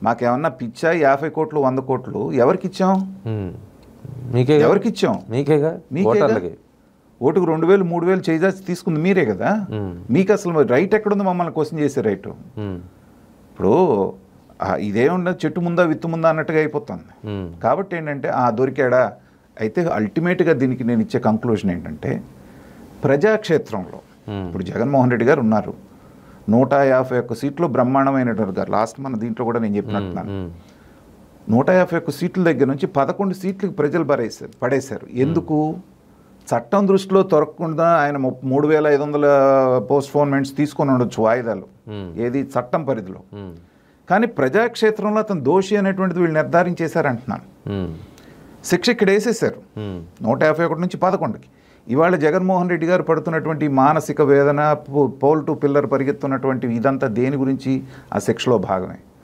మాకేమన్నా పిచ్చా 50 కోట్లు 100 కోట్లు ఎవరికి ఇచ్చాం? మీకే ఎవరికి ఇచ్చాం? మీకేగా ఓటర్లకి. ఓటుకు 2000 3000 చేసి తీసుకుంది మీరే కదా. మీకు అసలు రైట్ ఎక్కడుంది మమ్మల్ని క్వశ్చన్ చేసే రైట్? ఇప్పుడు ఇదేముండదు, చెట్టు ముందా విత్తు ముందా అన్నట్టుగా అయిపోతుంది. కాబట్టి ఏంటంటే దొరికాడా? అయితే అల్టిమేట్గా దీనికి నేను ఇచ్చే కంక్లూజన్ ఏంటంటే, ప్రజాక్షేత్రంలో ఇప్పుడు జగన్మోహన్ రెడ్డి గారు ఉన్నారు, 151 సీట్లు బ్రహ్మాండమైనటువంటి గారు. లాస్ట్ మన దీంట్లో కూడా నేను చెప్పినట్టున్నాను, 151 సీట్ల దగ్గర నుంచి 11 సీట్లకు ప్రజలు పడేశారు. ఎందుకు? చట్టం దృష్టిలో దొరకకుండా ఆయన 3500 పోస్ట్పోన్మెంట్స్ తీసుకొని ఉండొచ్చు, వాయిదాలు, ఏది చట్టం పరిధిలో. కానీ ప్రజాక్షేత్రంలో అతను దోషి అనేటువంటిది వీళ్ళు నిర్ధారించేశారంటున్నాను. శిక్ష ఇక్కడ వేసేశారు 151 నుంచి 11కి. ఇవాళ జగన్మోహన్ రెడ్డి గారు పడుతున్నటువంటి మానసిక వేదన, పోల్ టు పిల్లర్ పరిగెత్తున్నటువంటి ఇదంతా దేని గురించి? ఆ శిక్షలో భాగమే.